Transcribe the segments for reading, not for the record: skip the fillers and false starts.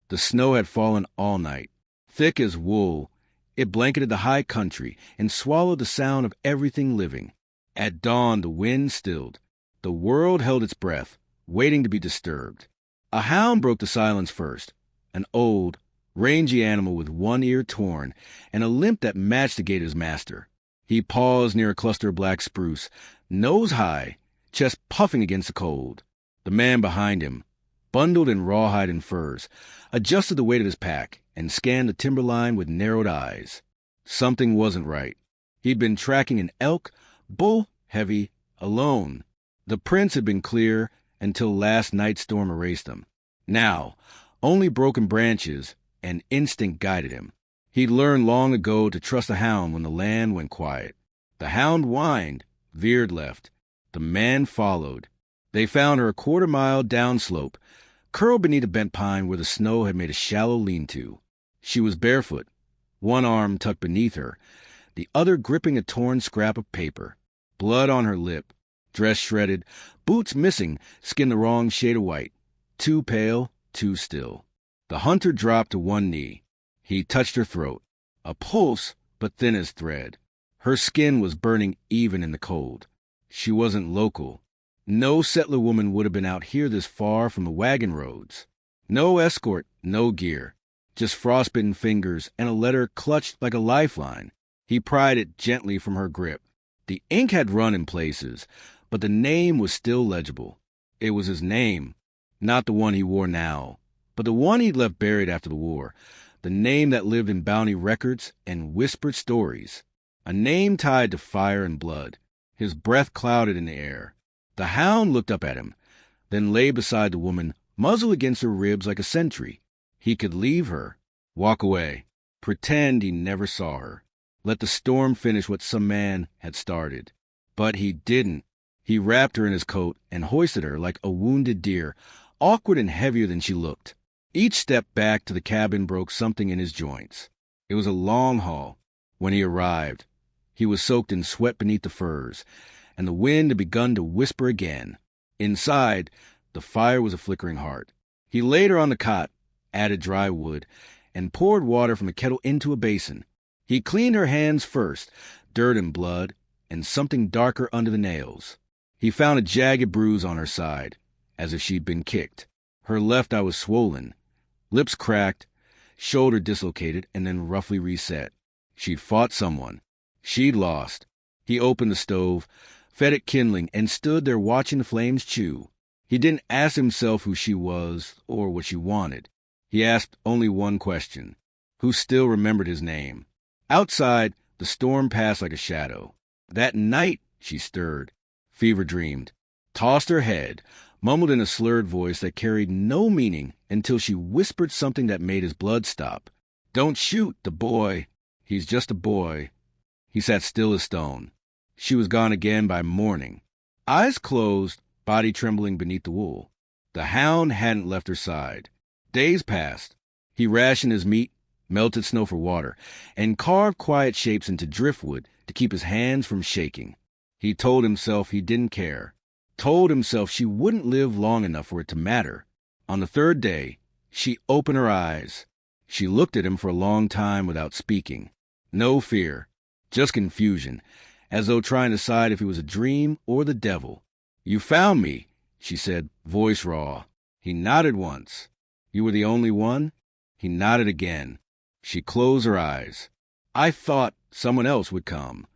The snow had fallen all night. Thick as wool, it blanketed the high country and swallowed the sound of everything living. At dawn, the wind stilled. The world held its breath, waiting to be disturbed. A hound broke the silence first, an old, rangy animal with one ear torn and a limp that matched the gait of his master. He paused near a cluster of black spruce, nose high, chest puffing against the cold. The man behind him, bundled in rawhide and furs, adjusted the weight of his pack and scanned the timberline with narrowed eyes. Something wasn't right. He'd been tracking an elk, bull heavy, alone. The prints had been clear until last night's storm erased them. Now, only broken branches and instinct guided him. He'd learned long ago to trust a hound when the land went quiet. The hound whined, veered left. The man followed. They found her a quarter-mile downslope, curled beneath a bent pine where the snow had made a shallow lean-to. She was barefoot, one arm tucked beneath her, the other gripping a torn scrap of paper. Blood on her lip, dress shredded, boots missing, skin the wrong shade of white. Too pale, too still. The hunter dropped to one knee. He touched her throat, a pulse but thin as thread. Her skin was burning even in the cold. She wasn't local. No settler woman would have been out here this far from the wagon roads. No escort, no gear. Just frostbitten fingers and a letter clutched like a lifeline. He pried it gently from her grip. The ink had run in places, but the name was still legible. It was his name, not the one he wore now, but the one he'd left buried after the war. The name that lived in bounty records and whispered stories. A name tied to fire and blood. His breath clouded in the air. The hound looked up at him, then lay beside the woman, muzzle against her ribs like a sentry. He could leave her, walk away, pretend he never saw her, let the storm finish what some man had started. But he didn't. He wrapped her in his coat and hoisted her like a wounded deer, awkward and heavier than she looked. Each step back to the cabin broke something in his joints. It was a long haul. When he arrived, he was soaked in sweat beneath the furs, and the wind had begun to whisper again. Inside, the fire was a flickering heart. He laid her on the cot, added dry wood, and poured water from a kettle into a basin. He cleaned her hands first, dirt and blood, and something darker under the nails. He found a jagged bruise on her side, as if she'd been kicked. Her left eye was swollen, lips cracked, shoulder dislocated, and then roughly reset. She'd fought someone. She'd lost. He opened the stove, fed it kindling, and stood there watching the flames chew. He didn't ask himself who she was or what she wanted. He asked only one question: who still remembered his name? Outside, the storm passed like a shadow. That night, she stirred, fever dreamed, tossed her head, mumbled in a slurred voice that carried no meaning until she whispered something that made his blood stop. "Don't shoot the boy. He's just a boy." He sat still as stone. She was gone again by morning. Eyes closed, body trembling beneath the wool. The hound hadn't left her side. Days passed. He rationed his meat, melted snow for water, and carved quiet shapes into driftwood to keep his hands from shaking. He told himself he didn't care. Told himself she wouldn't live long enough for it to matter. On the third day, she opened her eyes. She looked at him for a long time without speaking. No fear, just confusion, as though trying to decide if he was a dream or the devil. "You found me," she said, voice raw. He nodded once. "You were the only one?" He nodded again. She closed her eyes. "I thought someone else would come."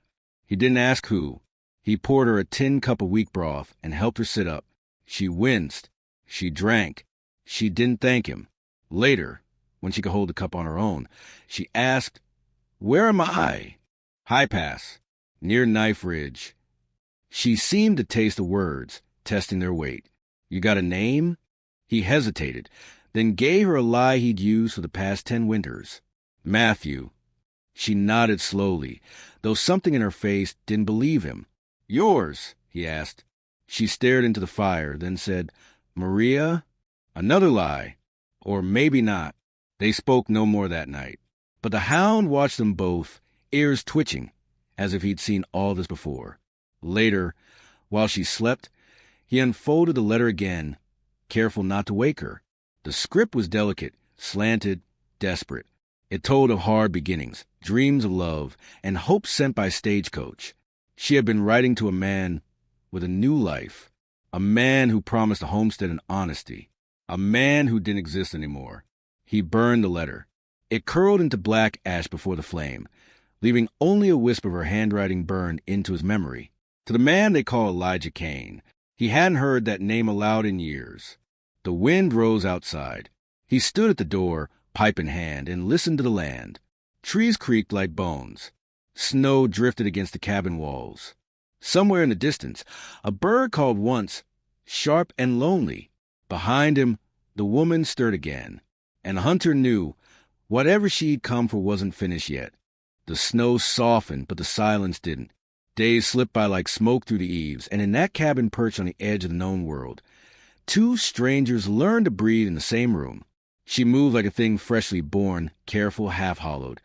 He didn't ask who. He poured her a tin cup of weak broth and helped her sit up. She winced. She drank. She didn't thank him. Later, when she could hold the cup on her own, she asked, "Where am I?" "High Pass, near Knife Ridge." She seemed to taste the words, testing their weight. "You got a name?" He hesitated, then gave her a lie he'd used for the past 10 winters. "Matthew." She nodded slowly, though something in her face didn't believe him. "Yours?" he asked. She stared into the fire, then said, "Maria?" Another lie. Or maybe not. They spoke no more that night. But the hound watched them both, ears twitching, as if he'd seen all this before. Later, while she slept, he unfolded the letter again, careful not to wake her. The script was delicate, slanted, desperate. It told of hard beginnings, dreams of love, and hope sent by stagecoach. She had been writing to a man with a new life, a man who promised a homestead and honesty, a man who didn't exist anymore. He burned the letter. It curled into black ash before the flame, leaving only a wisp of her handwriting burned into his memory. To the man they call Elijah Kane, he hadn't heard that name aloud in years. The wind rose outside. He stood at the door, pipe in hand, and listened to the land. Trees creaked like bones. Snow drifted against the cabin walls. Somewhere in the distance, a bird called once, sharp and lonely. Behind him, the woman stirred again, and Hunter knew whatever she'd come for wasn't finished yet. The snow softened, but the silence didn't. Days slipped by like smoke through the eaves, and in that cabin perched on the edge of the known world, two strangers learned to breathe in the same room. She moved like a thing freshly born, careful, half-hollowed,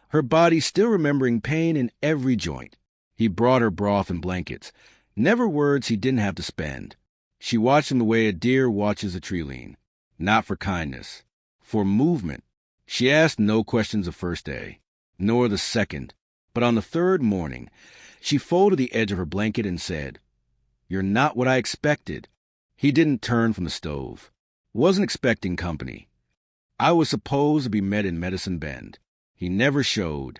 her body still remembering pain in every joint. He brought her broth and blankets, never words he didn't have to spend. She watched him the way a deer watches a tree lean, not for kindness, for movement. She asked no questions the first day, nor the second, but on the third morning, she folded the edge of her blanket and said, "You're not what I expected." He didn't turn from the stove. Wasn't expecting company. I was supposed to be met in Medicine Bend. He never showed.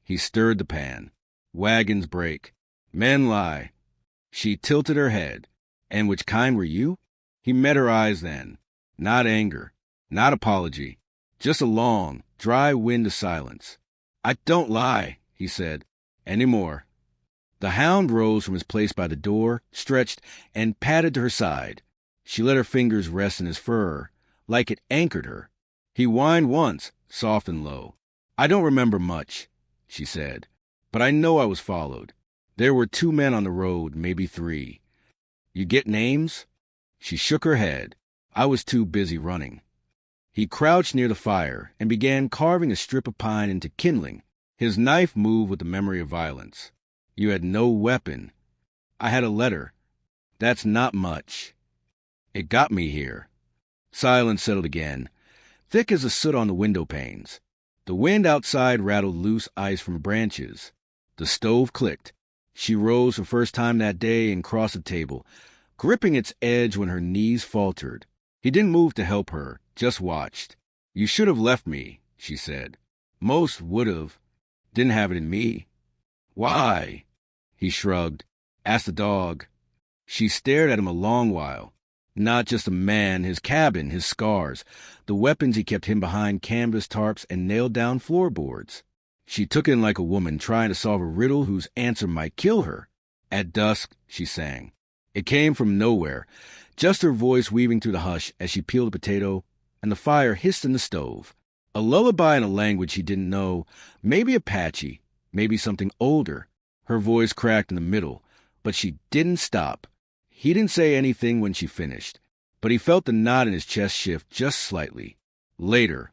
He stirred the pan. Wagons break. Men lie. She tilted her head. "And which kind were you?" He met her eyes then. Not anger. Not apology. Just a long, dry wind of silence. "I don't lie," he said. "Anymore." The hound rose from his place by the door, stretched, and padded to her side. She let her fingers rest in his fur, like it anchored her. He whined once, soft and low. "I don't remember much," she said, "but I know I was followed. There were 2 men on the road, maybe 3. You get names?" She shook her head. "I was too busy running." He crouched near the fire and began carving a strip of pine into kindling. His knife moved with the memory of violence. "You had no weapon." "I had a letter." "That's not much." "It got me here." Silence settled again, thick as the soot on the window panes. The wind outside rattled loose ice from branches. The stove clicked. She rose for the first time that day and crossed the table, gripping its edge when her knees faltered. He didn't move to help her, just watched. "You should have left me," she said. "Most would have. Didn't have it in me." "Why?" He shrugged. "Ask the dog." She stared at him a long while. Not just a man, his cabin, his scars, the weapons he kept hidden behind canvas tarps and nailed-down floorboards. She took in like a woman trying to solve a riddle whose answer might kill her. "At dusk," she sang. It came from nowhere, just her voice weaving through the hush as she peeled a potato, and the fire hissed in the stove. A lullaby in a language he didn't know, maybe Apache, maybe something older. Her voice cracked in the middle, but she didn't stop. He didn't say anything when she finished, but he felt the knot in his chest shift just slightly. Later,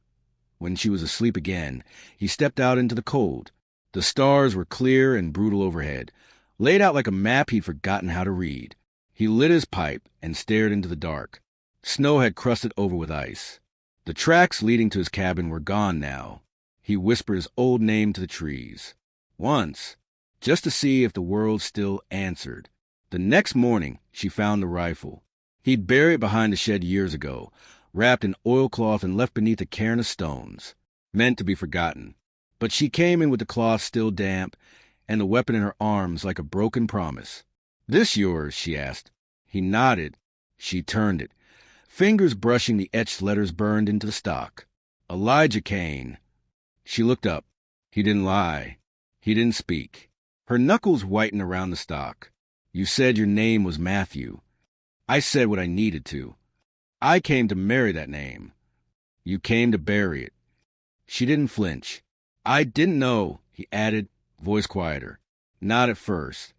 when she was asleep again, he stepped out into the cold. The stars were clear and brutal overhead, laid out like a map he'd forgotten how to read. He lit his pipe and stared into the dark. Snow had crusted over with ice. The tracks leading to his cabin were gone now. He whispered his old name to the trees. Once, just to see if the world still answered. The next morning, she found the rifle. He'd buried it behind the shed years ago, wrapped in oilcloth and left beneath a cairn of stones, meant to be forgotten. But she came in with the cloth still damp and the weapon in her arms like a broken promise. "This yours?" she asked. He nodded. She turned it, fingers brushing the etched letters burned into the stock. "Elijah Kane." She looked up. He didn't lie. He didn't speak. Her knuckles whitened around the stock. "You said your name was Matthew." "I said what I needed to. I came to marry that name." "You came to bury it." She didn't flinch. "I didn't know," he added, voice quieter. "Not at first."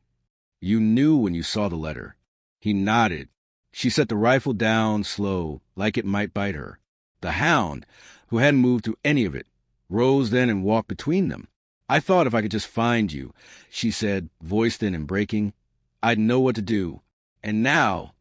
"You knew when you saw the letter." He nodded. She set the rifle down slow, like it might bite her. The hound, who hadn't moved through any of it, rose then and walked between them. "I thought if I could just find you," she said, voice thin and breaking, "I'd know what to do. And now—"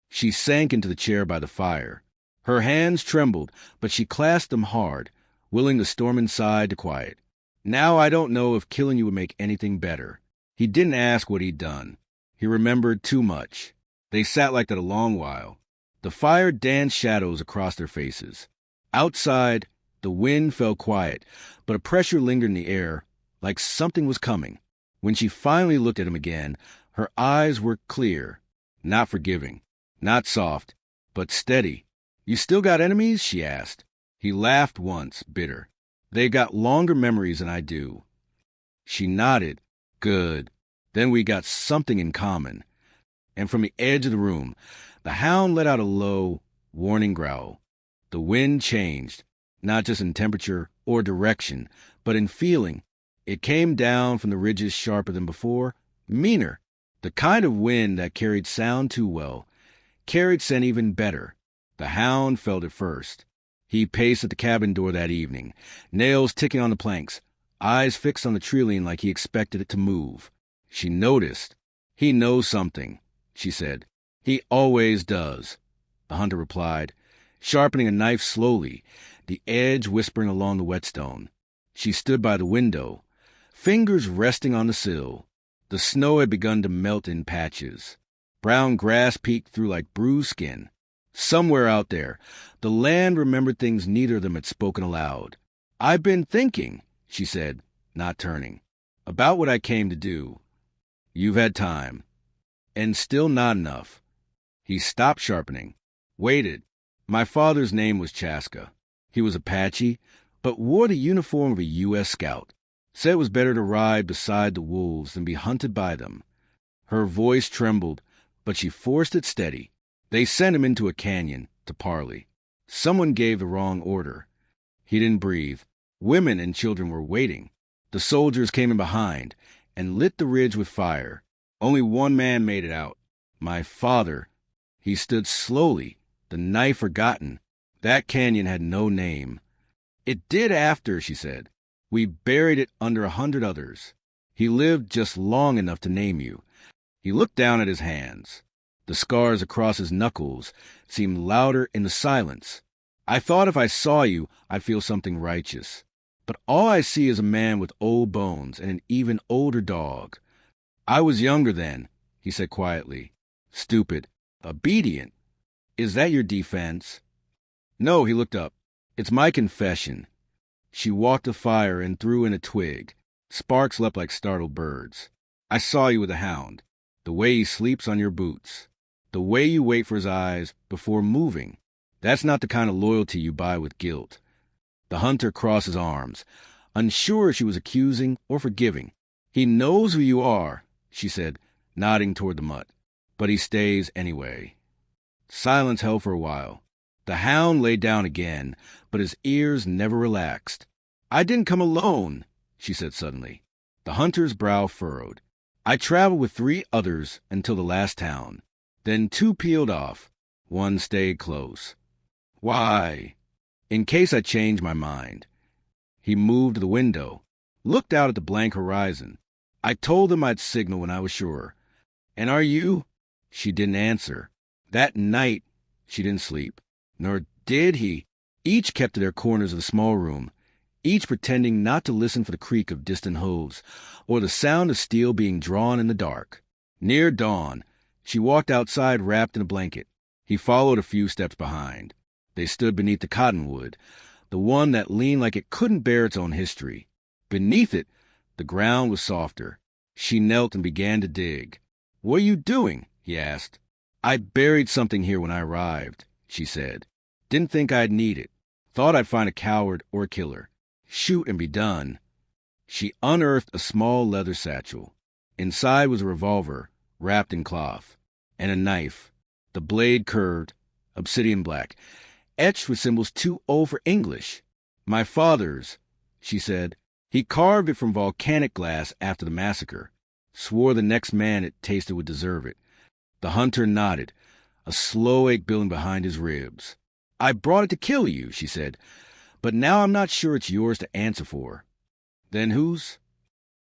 She sank into the chair by the fire. Her hands trembled, but she clasped them hard, willing the storm inside to quiet. Now I don't know if killing you would make anything better. He didn't ask what he'd done. He remembered too much. They sat like that a long while. The fire danced shadows across their faces. Outside, the wind fell quiet, but a pressure lingered in the air, like something was coming. When she finally looked at him again, her eyes were clear, not forgiving, not soft, but steady. "You still got enemies?" she asked. He laughed once, bitter. "They got longer memories than I do." She nodded. "Good. Then we got something in common." And from the edge of the room, the hound let out a low, warning growl. The wind changed, not just in temperature or direction, but in feeling. It came down from the ridges sharper than before, meaner, the kind of wind that carried sound too well, carried scent even better. The hound felt it first. He paced at the cabin door that evening, nails ticking on the planks, eyes fixed on the trellis like he expected it to move. She noticed. "He knows something," she said. "He always does," the hunter replied, sharpening a knife slowly, the edge whispering along the whetstone. She stood by the window, fingers resting on the sill. The snow had begun to melt in patches. Brown grass peeked through like bruised skin. Somewhere out there, the land remembered things neither of them had spoken aloud. "I've been thinking," she said, not turning, "about what I came to do." "You've had time." "And still not enough." He stopped sharpening, waited. "My father's name was Chaska. He was Apache, but wore the uniform of a U.S. Scout. Said it was better to ride beside the wolves than be hunted by them." Her voice trembled, but she forced it steady. "They sent him into a canyon to parley. Someone gave the wrong order." He didn't breathe. Women and children were waiting. The soldiers came in behind and lit the ridge with fire. Only one man made it out. "My father." He stood slowly, the knife forgotten. That canyon had no name. "It did after," she said. "We buried it under 100 others. He lived just long enough to name you." He looked down at his hands. The scars across his knuckles seemed louder in the silence. "I thought if I saw you, I'd feel something righteous. But all I see is a man with old bones and an even older dog." "I was younger then," he said quietly. "Stupid. Obedient. Is that your defense?" "No," he looked up. "It's my confession." She walked the fire and threw in a twig. Sparks leapt like startled birds. "I saw you with a hound. The way he sleeps on your boots. The way you wait for his eyes before moving. That's not the kind of loyalty you buy with guilt." The hunter crossed his arms, unsure if she was accusing or forgiving. "He knows who you are," she said, nodding toward the mutt. "But he stays anyway." Silence held for a while. The hound lay down again, but his ears never relaxed. "I didn't come alone," she said suddenly. The hunter's brow furrowed. "I traveled with 3 others until the last town. Then 2 peeled off. 1 stayed close." "Why?" "In case I change my mind." He moved to the window, looked out at the blank horizon. "I told them I'd signal when I was sure." "And are you?" She didn't answer. That night, she didn't sleep. Nor did he. Each kept to their corners of the small room, each pretending not to listen for the creak of distant hooves or the sound of steel being drawn in the dark. Near dawn, she walked outside wrapped in a blanket. He followed a few steps behind. They stood beneath the cottonwood, the one that leaned like it couldn't bear its own history. Beneath it, the ground was softer. She knelt and began to dig. "What are you doing?" he asked. "I buried something here when I arrived," she said. "Didn't think I'd need it. Thought I'd find a coward or a killer. Shoot and be done." She unearthed a small leather satchel. Inside was a revolver, wrapped in cloth, and a knife, the blade curved, obsidian black, etched with symbols too old for English. "My father's," she said. "He carved it from volcanic glass after the massacre. Swore the next man it tasted would deserve it." The hunter nodded, a slow ache building behind his ribs. "I brought it to kill you," she said, "but now I'm not sure it's yours to answer for." "Then whose?"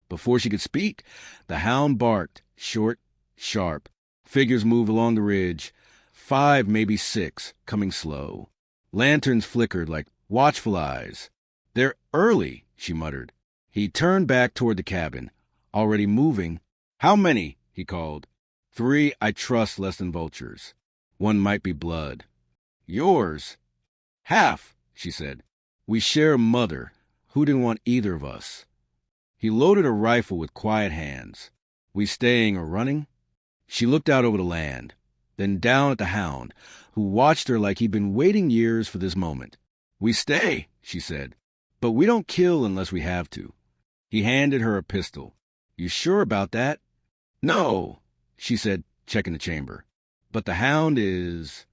Before she could speak, the hound barked, short, sharp. Figures moved along the ridge, 5, maybe 6, coming slow. Lanterns flickered like watchful eyes. "They're early," she muttered. He turned back toward the cabin, already moving. "How many?" he called. "3 I trust less than vultures. One might be blood." "Yours?" "Half," she said. "We share a mother who didn't want either of us." He loaded a rifle with quiet hands. "We staying or running?" She looked out over the land, then down at the hound, who watched her like he'd been waiting years for this moment. "We stay," she said, "but we don't kill unless we have to." He handed her a pistol. "You sure about that?" "No," she said, checking the chamber. "But the hound is—"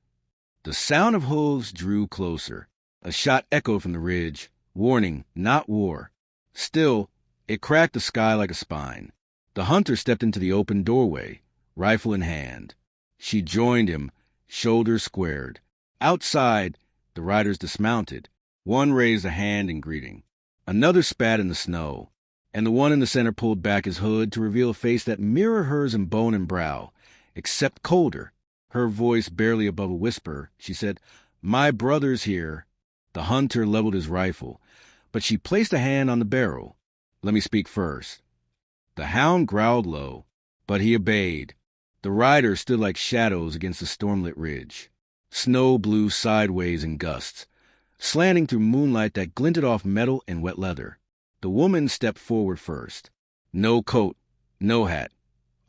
The sound of hooves drew closer. A shot echoed from the ridge. Warning, not war. Still, it cracked the sky like a spine. The hunter stepped into the open doorway, rifle in hand. She joined him, shoulders squared. Outside, the riders dismounted. One raised a hand in greeting. Another spat in the snow, and the one in the center pulled back his hood to reveal a face that mirrored hers in bone and brow, except colder. Her voice barely above a whisper, she said, "My brother's here." The hunter leveled his rifle, but she placed a hand on the barrel. "Let me speak first." The hound growled low, but he obeyed. The riders stood like shadows against the stormlit ridge. Snow blew sideways in gusts, slanting through moonlight that glinted off metal and wet leather. The woman stepped forward first. No coat, no hat,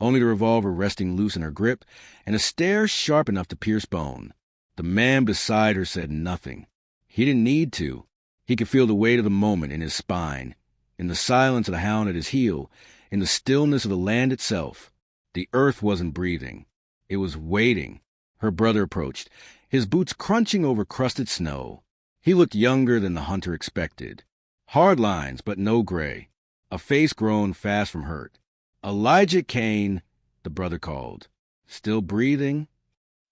only the revolver resting loose in her grip, and a stare sharp enough to pierce bone. The man beside her said nothing. He didn't need to. He could feel the weight of the moment in his spine, in the silence of the hound at his heel, in the stillness of the land itself. The earth wasn't breathing. It was waiting. Her brother approached, his boots crunching over crusted snow. He looked younger than the hunter expected. Hard lines, but no gray. A face grown fast from hurt. "Elijah Kane," the brother called. "Still breathing?"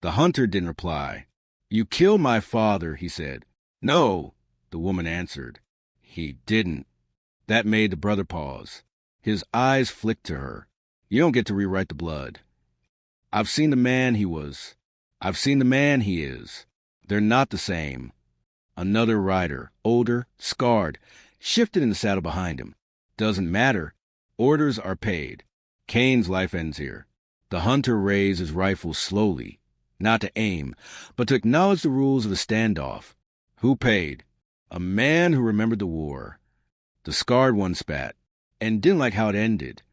The hunter didn't reply. "You killed my father," he said. "No," the woman answered. "He didn't." That made the brother pause. His eyes flicked to her. "You don't get to rewrite the blood. I've seen the man he was. I've seen the man he is. They're not the same." Another rider, older, scarred, shifted in the saddle behind him. "Doesn't matter. Orders are paid. Kane's life ends here." The hunter raised his rifle slowly, not to aim, but to acknowledge the rules of the standoff. Who paid? A man who remembered the war. The scarred one spat, and didn't like how it ended.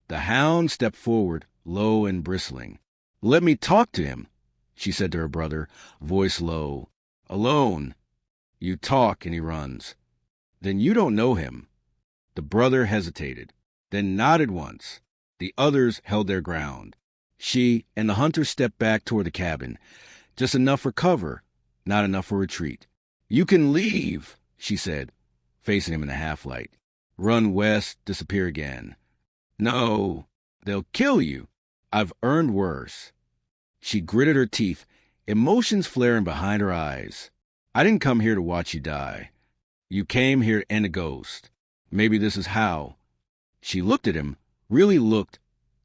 The hound stepped forward, low and bristling. "Let me talk to him," she said to her brother, voice low. "Alone. You talk and he runs. Then you don't know him." The brother hesitated, then nodded once. The others held their ground. She and the hunter stepped back toward the cabin, just enough for cover, not enough for retreat. "You can leave," she said, facing him in the half-light. "Run west, disappear again." "No, they'll kill you. I've earned worse." She gritted her teeth, emotions flaring behind her eyes. "I didn't come here to watch you die. You came here to end a ghost. Maybe this is how." She looked at him, really looked,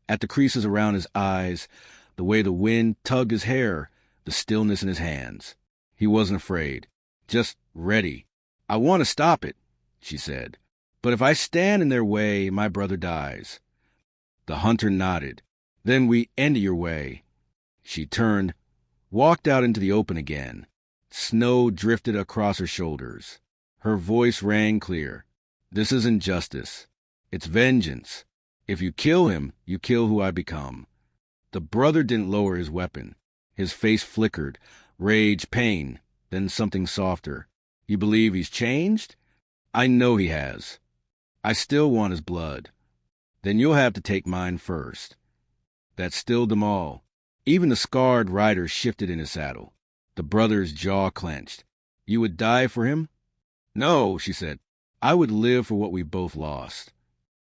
at the creases around his eyes, the way the wind tugged his hair, the stillness in his hands. He wasn't afraid, just ready. "I want to stop it," she said. "But if I stand in their way, my brother dies." The hunter nodded. "Then we end your way." She turned, walked out into the open again. Snow drifted across her shoulders. Her voice rang clear. "This isn't justice. It's vengeance. If you kill him, you kill who I become." The brother didn't lower his weapon. His face flickered, rage, pain, then something softer. "You believe he's changed?" "I know he has. I still want his blood." "Then you'll have to take mine first." That stilled them all. Even the scarred rider shifted in his saddle. The brother's jaw clenched. "You would die for him?" "No," she said. "I would live for what we both lost."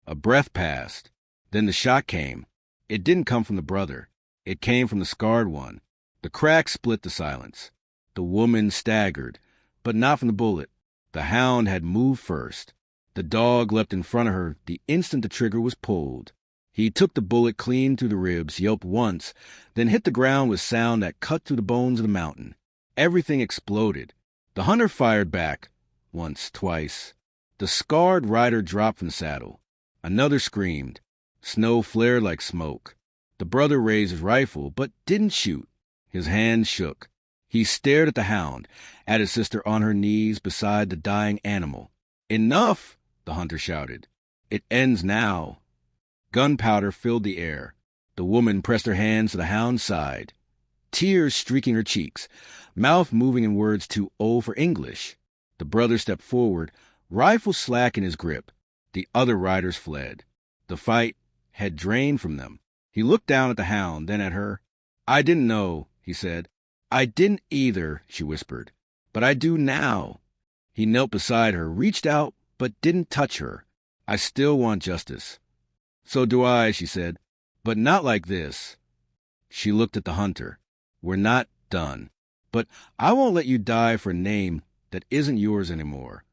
A breath passed. Then the shot came. It didn't come from the brother. It came from the scarred one. The crack split the silence. The woman staggered, but not from the bullet. The hound had moved first. The dog leapt in front of her the instant the trigger was pulled. He took the bullet clean through the ribs, yelped once, then hit the ground with sound that cut through the bones of the mountain. Everything exploded. The hunter fired back. Once, twice. The scarred rider dropped from the saddle. Another screamed. Snow flared like smoke. The brother raised his rifle, but didn't shoot. His hand shook. He stared at the hound, at his sister on her knees beside the dying animal. "Enough!" the hunter shouted. "It ends now." Gunpowder filled the air. The woman pressed her hands to the hound's side, tears streaking her cheeks, mouth moving in words too old for English. The brother stepped forward, rifle slack in his grip. The other riders fled. The fight had drained from them. He looked down at the hound, then at her. "I didn't know," he said. "I didn't either," she whispered. "But I do now." He knelt beside her, reached out, but didn't touch her. "I still want justice." "So do I," she said, "but not like this." She looked at the hunter. "We're not done. But I won't let you die for a name that isn't yours anymore."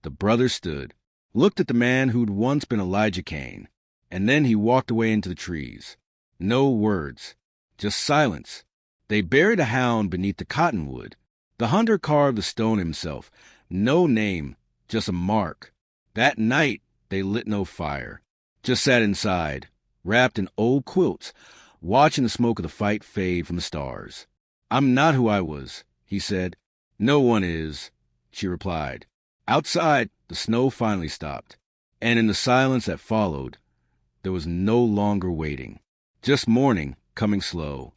The brother stood, looked at the man who'd once been Elijah Kane, and then he walked away into the trees. No words, just silence. They buried a hound beneath the cottonwood. The hunter carved the stone himself. No name, just a mark. That night, they lit no fire. Just sat inside, wrapped in old quilts, watching the smoke of the fight fade from the stars. "I'm not who I was," he said. "No one is," she replied. Outside, the snow finally stopped, and in the silence that followed, there was no longer waiting, just morning coming slow.